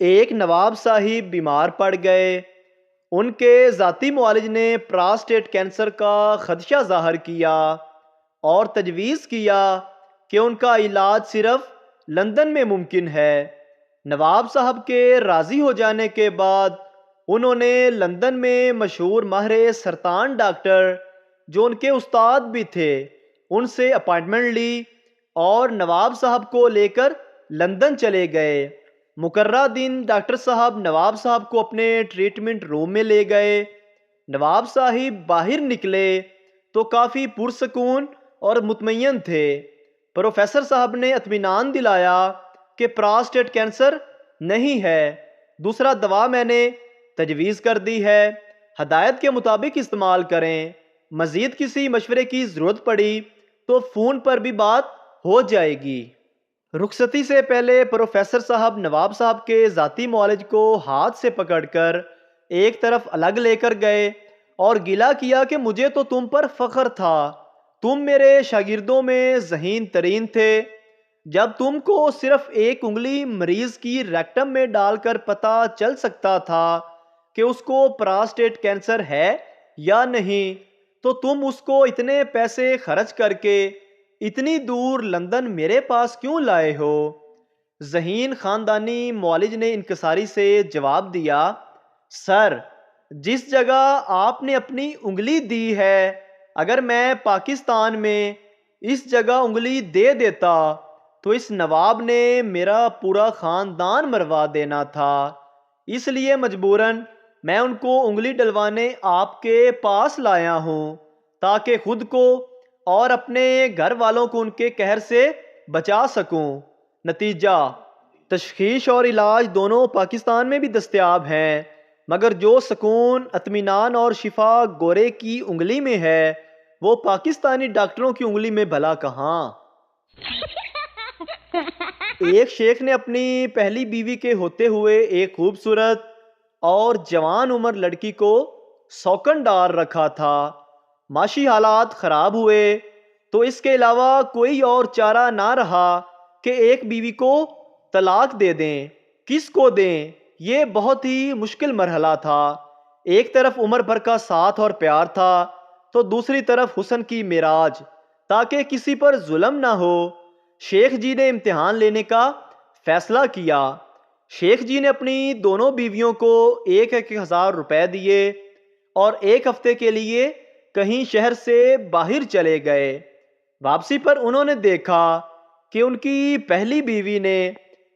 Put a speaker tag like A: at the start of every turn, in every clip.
A: ایک نواب صاحب بیمار پڑ گئے۔ ان کے ذاتی معالج نے پراسٹیٹ کینسر کا خدشہ ظاہر کیا اور تجویز کیا کہ ان کا علاج صرف لندن میں ممکن ہے۔ نواب صاحب کے راضی ہو جانے کے بعد انہوں نے لندن میں مشہور ماہر سرطان ڈاکٹر جو ان کے استاد بھی تھے ان سے اپائنٹمنٹ لی اور نواب صاحب کو لے کر لندن چلے گئے۔ مقررہ دن ڈاکٹر صاحب نواب صاحب کو اپنے ٹریٹمنٹ روم میں لے گئے۔ نواب صاحب باہر نکلے تو کافی پرسکون اور مطمئن تھے۔ پروفیسر صاحب نے اطمینان دلایا کہ پراسٹیٹ کینسر نہیں ہے، دوسرا دوا میں نے تجویز کر دی ہے، ہدایت کے مطابق استعمال کریں، مزید کسی مشورے کی ضرورت پڑی تو فون پر بھی بات ہو جائے گی۔ رخصتی سے پہلے پروفیسر صاحب نواب صاحب کے ذاتی معالج کو ہاتھ سے پکڑ کر ایک طرف الگ لے کر گئے اور گلہ کیا کہ مجھے تو تم پر فخر تھا، تم میرے شاگردوں میں ذہین ترین تھے۔ جب تم کو صرف ایک انگلی مریض کی ریکٹم میں ڈال کر پتہ چل سکتا تھا کہ اس کو پراسٹیٹ کینسر ہے یا نہیں تو تم اس کو اتنے پیسے خرچ کر کے اتنی دور لندن میرے پاس کیوں لائے ہو؟ ذہین خاندانی معالج نے انکساری سے جواب دیا، سر، جس جگہ آپ نے اپنی انگلی دی ہے، اگر میں پاکستان میں اس جگہ انگلی دے دیتا تو اس نواب نے میرا پورا خاندان مروا دینا تھا، اس لیے مجبوراً میں ان کو انگلی ڈلوانے آپ کے پاس لایا ہوں تاکہ خود کو اور اپنے گھر والوں کو ان کے قہر سے بچا سکوں۔ نتیجہ، تشخیص اور علاج دونوں پاکستان میں بھی دستیاب ہیں، مگر جو سکون، اطمینان اور شفا گورے کی انگلی میں ہے وہ پاکستانی ڈاکٹروں کی انگلی میں بھلا کہاں؟ ایک شیخ نے اپنی پہلی بیوی کے ہوتے ہوئے ایک خوبصورت اور جوان عمر لڑکی کو سوکن ڈال رکھا تھا۔ معاشی حالات خراب ہوئے تو اس کے علاوہ کوئی اور چارہ نہ رہا کہ ایک بیوی کو طلاق دے دیں۔ کس کو دیں؟ یہ بہت ہی مشکل مرحلہ تھا۔ ایک طرف عمر بھر کا ساتھ اور پیار تھا تو دوسری طرف حسن کی معراج، تاکہ کسی پر ظلم نہ ہو۔ شیخ جی نے امتحان لینے کا فیصلہ کیا۔ شیخ جی نے اپنی دونوں بیویوں کو 1,000 روپے دیے اور ایک ہفتے کے لیے کہیں شہر سے باہر چلے گئے۔ واپسی پر انہوں نے دیکھا کہ ان کی پہلی بیوی نے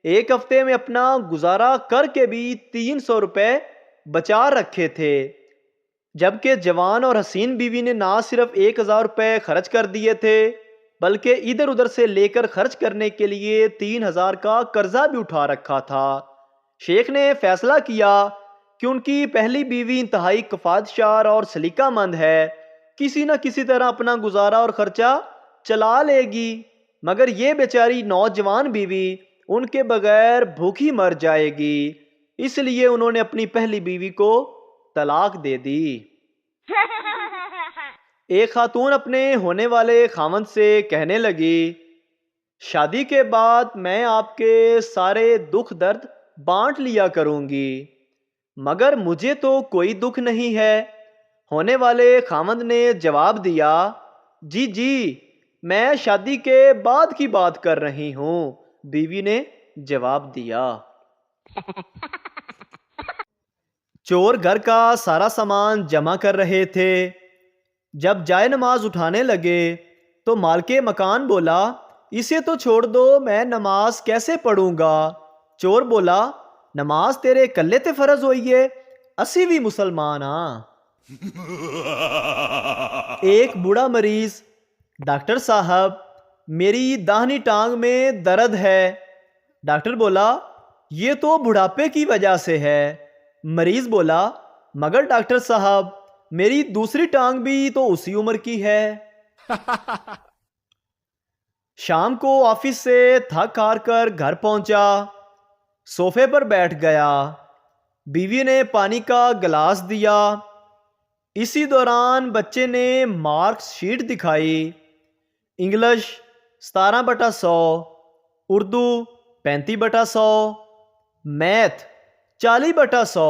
A: ایک ہفتے میں اپنا گزارا کر کے بھی 300 روپے بچا رکھے تھے، جبکہ جوان اور حسین بیوی نے نہ صرف 1,000 روپے خرچ کر دیے تھے بلکہ ادھر ادھر سے لے کر خرچ کرنے کے لیے 3,000 کا قرضہ بھی اٹھا رکھا تھا۔ شیخ نے فیصلہ کیا کہ ان کی پہلی بیوی انتہائی کفایتشار اور سلیقہ مند ہے، کسی نہ کسی طرح اپنا گزارا اور خرچہ چلا لے گی، مگر یہ بیچاری نوجوان بیوی ان کے بغیر بھوکی مر جائے گی، اس لیے انہوں نے اپنی پہلی بیوی کو طلاق دے دی۔ ایک خاتون اپنے ہونے والے خاوند سے کہنے لگی، شادی کے بعد میں آپ کے سارے دکھ درد بانٹ لیا کروں گی، مگر مجھے تو کوئی دکھ نہیں ہے۔ ہونے والے خاوند نے جواب دیا، جی جی، میں شادی کے بعد کی بات کر رہی ہوں۔ بیوی نے جواب دیا۔ چور گھر کا سارا سامان جمع کر رہے تھے۔ جب جائے نماز اٹھانے لگے تو مالک مکان بولا، اسے تو چھوڑ دو، میں نماز کیسے پڑھوں گا؟ چور بولا، نماز تیرے کلے تے فرض ہوئی ہے، اسی بھی مسلمان ہاں۔ ایک بوڑھا مریض، ڈاکٹر صاحب میری داہنی ٹانگ میں درد ہے۔ ڈاکٹر بولا، یہ تو بڑھاپے کی وجہ سے ہے۔ مریض بولا، مگر ڈاکٹر صاحب میری دوسری ٹانگ بھی تو اسی عمر کی ہے۔ شام کو آفس سے تھک ہار کر گھر پہنچا، صوفے پر بیٹھ گیا۔ بیوی نے پانی کا گلاس دیا۔ اسی دوران بچے نے مارکس شیٹ دکھائی۔ English 17/100، Urdu 35/100، math 40/100,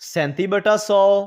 A: 37/100,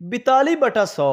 A: 42/100।